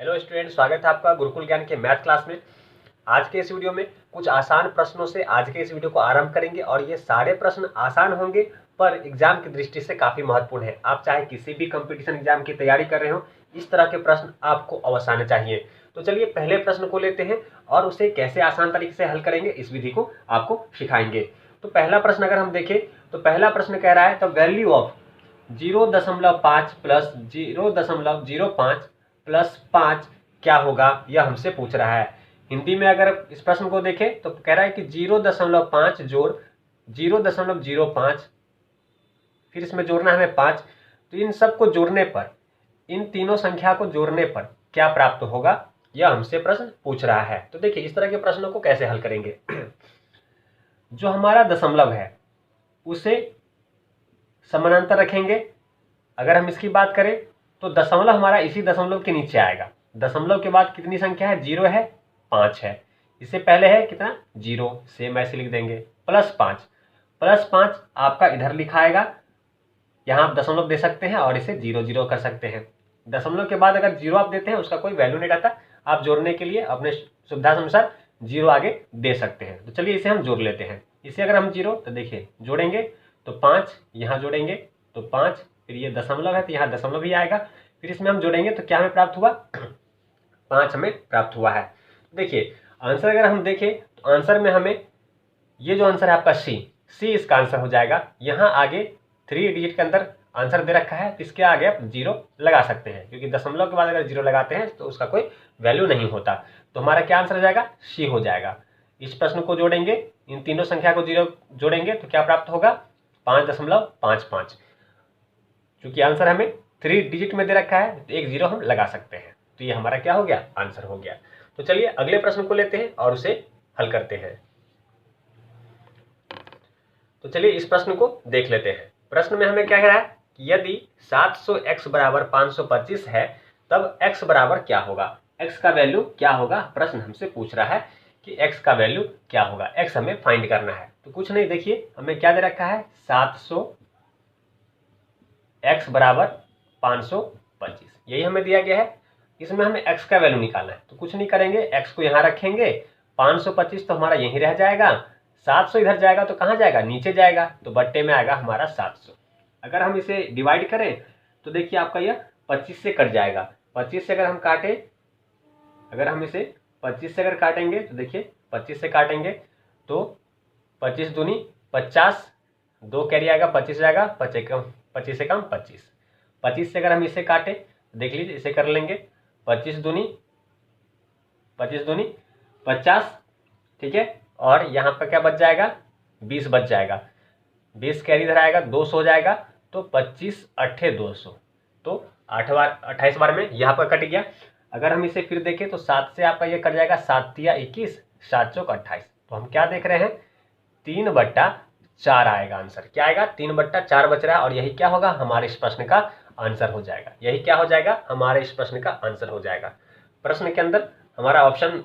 Hello student, स्वागत है आपका गुरुकुल ज्ञान के मैथ क्लास में। आज के इस वीडियो में कुछ आसान प्रश्नों से आज के इस वीडियो को आरंभ करेंगे और ये सारे प्रश्न आसान होंगे पर एग्जाम की दृष्टि से काफ़ी महत्वपूर्ण है। आप चाहे किसी भी कंपटीशन एग्जाम की तैयारी कर रहे हो, इस तरह के प्रश्न आपको अवश्य आने चाहिए। तो चलिए पहले प्रश्न को लेते हैं और उसे कैसे आसान तरीके से हल करेंगे इस विधि को आपको सिखाएंगे। तो पहला प्रश्न अगर हम देखें तो पहला प्रश्न कह रहा है the value of 0.5 plus 0.05 plus 5 क्या होगा, यह हमसे पूछ रहा है। हिंदी में अगर इस प्रश्न को देखें तो कह रहा है कि 0.5 जोड़ 0.05, फिर इसमें जोड़ना है हमें 5। तो इन सबको जोड़ने पर, इन तीनों संख्या को जोड़ने पर क्या प्राप्त होगा, यह हमसे प्रश्न पूछ रहा है। तो देखिए इस तरह के प्रश्नों को कैसे हल करेंगे। जो हमारा दशमलव है उसे समानांतर रखेंगे। अगर हम इसकी बात करें तो दशमलव हमारा इसी दशमलव के नीचे आएगा। दशमलव के बाद कितनी संख्या है, 0 है, 5 है। इससे पहले है कितना, 0, सेम ऐसे लिख देंगे। +5, +5 आपका इधर लिखा आएगा। यहाँ आप दशमलव दे सकते हैं और इसे 0 0 कर सकते हैं। दशमलव के बाद अगर 0 आप देते हैं उसका कोई वैल्यू नहीं रहता, आप जोड़ने के लिए अपने सुविधा के अनुसार 0 आगे दे सकते हैं। तो चलिए इसे हम जोड़ लेते हैं। इसे अगर हम 0 तो देखिए जोड़ेंगे तो 5, यहाँ जोड़ेंगे तो 5, फिर ये दशमलव है तो यहाँ दशमलव ही आएगा, फिर इसमें हम जोड़ेंगे तो क्या हमें प्राप्त हुआ, 5 हमें प्राप्त हुआ है। देखिए आंसर अगर हम देखें तो आंसर में हमें ये जो आंसर है आपका सी इसका आंसर हो जाएगा। यहाँ आगे 3 डिजिट के अंदर आंसर दे रखा है तो इसके आगे आप 0 लगा सकते हैं, क्योंकि दशमलव के बाद अगर 0 लगाते हैं तो उसका कोई वैल्यू नहीं होता। तो हमारा क्या आंसर हो जाएगा, सी हो जाएगा। इस प्रश्न को जोड़ेंगे, इन तीनों संख्या को 0 जोड़ेंगे तो क्या प्राप्त होगा, 5.55। क्योंकि आंसर हमें 3 डिजिट में दे रखा है तो एक 0 हम लगा सकते हैं। तो ये हमारा क्या हो गया, आंसर हो गया। तो चलिए अगले प्रश्न को लेते हैं और उसे हल करते हैं। तो चलिए इस प्रश्न को देख लेते हैं। प्रश्न में हमें क्या कह रहा है कि यदि 700x बराबर 525 है तब x बराबर क्या होगा, x का वैल्यू क्या होगा। प्रश्न हमसे पूछ रहा है कि x का वैल्यू क्या होगा, x हमें फाइंड करना है। तो कुछ नहीं, देखिए हमें क्या दे रखा है, 700x बराबर 525, यही हमें दिया गया है। इसमें हमें x का वैल्यू निकालना है। तो कुछ नहीं करेंगे, x को यहाँ रखेंगे, 525 तो हमारा यहीं रह जाएगा, 700 इधर जाएगा तो कहाँ जाएगा, नीचे जाएगा, तो बट्टे में आएगा हमारा 700। अगर हम इसे डिवाइड करें तो देखिए आपका यह 25 से कट जाएगा। 25 से अगर हम काटें, अगर हम इसे 25 से अगर काटेंगे तो देखिए 25 से काटेंगे तो 25 दूनी 50, 2 कैरी आएगा, 25 जाएगा, 25 से कम 25। 25 से अगर हम इसे काटें तो देख लीजिए इसे कर लेंगे, 25 दूनी 50, ठीक है। और यहाँ पर क्या बच जाएगा, 20 बच जाएगा, 20 कैरी इधर आएगा, 200 हो जाएगा, तो 25 8 200, तो 28 बार में यहाँ पर कट गया। अगर हम इसे फिर देखें तो 7 से आपका ये कट जाएगा, 7 तिया 21, 7 चौक 28। तो हम क्या देख रहे हैं, 3/4 आएगा आंसर। क्या आएगा, 3/4 बच रहा है और यही क्या होगा, हमारे इस प्रश्न का आंसर हो जाएगा। यही क्या हो जाएगा, हमारे इस प्रश्न का आंसर हो जाएगा। प्रश्न के अंदर हमारा ऑप्शन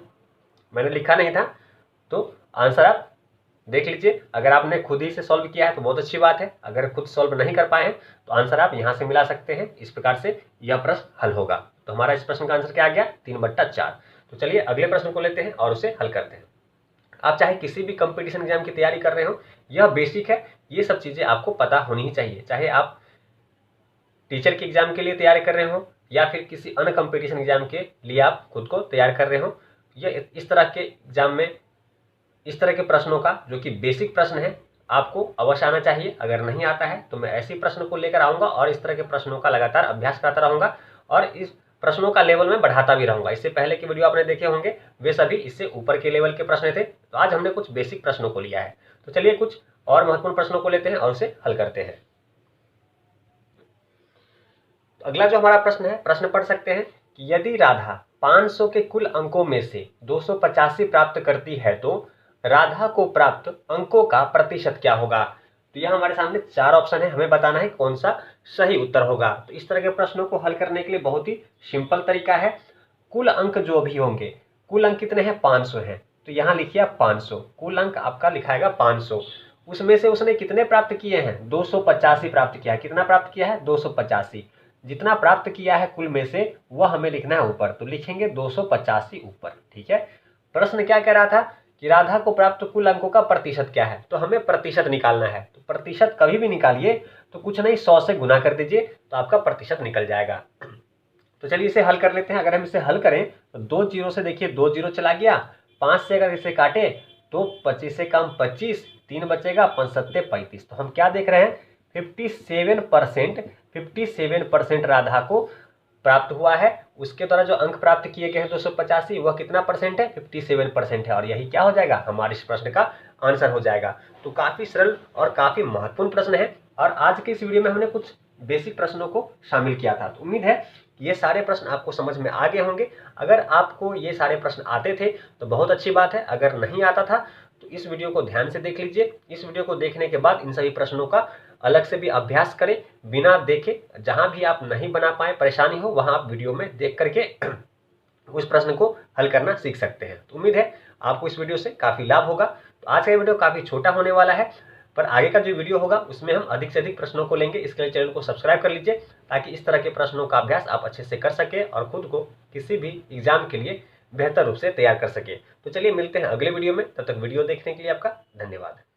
मैंने लिखा नहीं था, तो आंसर आप देख लीजिए। अगर आपने खुद ही से सॉल्व किया है तो बहुत अच्छी बात है, अगर खुद सॉल्व नहीं कर पाए हैं तो आंसर आप यहाँ से मिला सकते हैं। इस प्रकार से यह प्रश्न हल होगा। तो हमारा इस प्रश्न का आंसर क्या आ गया, 3/4। तो चलिए अगले प्रश्न को लेते हैं और उसे हल करते हैं। आप चाहे किसी भी कंपटीशन एग्जाम की तैयारी कर रहे हो, यह बेसिक है, ये सब चीज़ें आपको पता होनी ही चाहिए। चाहे आप टीचर के एग्जाम के लिए तैयारी कर रहे हो या फिर किसी अन्य कंपटीशन एग्जाम के लिए आप खुद को तैयार कर रहे हो, यह इस तरह के एग्जाम में इस तरह के प्रश्नों का जो कि बेसिक प्रश्न है आपको अवश्य आना चाहिए। अगर नहीं आता है तो मैं ऐसे प्रश्न को लेकर आऊँगा और इस तरह के प्रश्नों का लगातार अभ्यास करता रहूँगा और इस प्रश्नों का लेवल में बढ़ाता भी रहूँगा। इससे पहले के वीडियो आपने देखे होंगे वे सभी इससे ऊपर के लेवल के प्रश्न थे, तो आज हमने कुछ बेसिक प्रश्नों को लिया है। तो चलिए कुछ और महत्वपूर्ण प्रश्नों को लेते हैं और उसे हल करते हैं। तो अगला जो हमारा प्रश्न है, प्रश्न पढ़ सकते हैं कि यदि राधा 500 के कुल अंकों में से 285 प्राप्त करती है तो राधा को प्राप्त अंकों का प्रतिशत क्या होगा। तो यह हमारे सामने 4 ऑप्शन है, हमें बताना है कौन सा सही उत्तर होगा। तो इस तरह के प्रश्नों को हल करने के लिए बहुत ही सिंपल तरीका है। कुल अंक जो भी होंगे, कुल अंक कितने हैं, 500 हैं, तो यहाँ लिखिए 500, कुल अंक आपका लिखाएगा 500। उसमें से उसने कितने प्राप्त किए हैं, 285 प्राप्त किया है। कितना प्राप्त किया है, 285। जितना प्राप्त किया है कुल में से वह हमें लिखना है ऊपर, तो लिखेंगे 285 ऊपर। ठीक है, प्रश्न क्या कह रहा था कि राधा को प्राप्त कुल अंकों का प्रतिशत क्या है, तो हमें प्रतिशत निकालना है। तो प्रतिशत कभी भी निकालिए तो कुछ नहीं 100 से गुना कर दीजिए तो आपका प्रतिशत निकल जाएगा। तो चलिए इसे हल कर लेते हैं। अगर हम इसे हल करें तो 2 जीरो से देखिए 2 जीरो चला गया, 5 से अगर इसे काटे तो 25 से कम 25, 3 बचेगा, 5 सत्ते 35। तो हम क्या देख रहे हैं 57% राधा को प्राप्त हुआ है। उसके द्वारा जो अंक प्राप्त किए गए हैं 285, वह कितना परसेंट है 57% है, और यही क्या हो जाएगा हमारे इस प्रश्न का आंसर हो जाएगा। तो काफी सरल और काफी महत्वपूर्ण प्रश्न है, और आज के इस वीडियो में हमने कुछ बेसिक प्रश्नों को शामिल किया था। तो उम्मीद है कि ये सारे प्रश्न आपको समझ में आ गए होंगे। अगर आपको ये सारे प्रश्न आते थे तो बहुत अच्छी बात है, अगर नहीं आता था तो इस वीडियो को ध्यान से देख लीजिए। इस वीडियो को देखने के बाद इन सभी प्रश्नों का अलग से भी अभ्यास करें बिना देखे। जहां भी आप नहीं बना पाए, परेशानी हो, वहां आप वीडियो में देख करके उस प्रश्न को हल करना सीख सकते हैं। तो उम्मीद है आपको इस वीडियो से काफी लाभ होगा। तो आज का वीडियो काफी छोटा होने वाला है, पर आगे का जो वीडियो होगा उसमें हम अधिक से अधिक प्रश्नों को लेंगे। इसके लिए चैनल को सब्सक्राइब कर लीजिए ताकि इस तरह के प्रश्नों का अभ्यास आप अच्छे से कर सके और खुद को किसी भी एग्जाम के लिए बेहतर रूप से तैयार कर सके। तो चलिए मिलते हैं अगले वीडियो में, तब तक वीडियो देखने के लिए आपका धन्यवाद।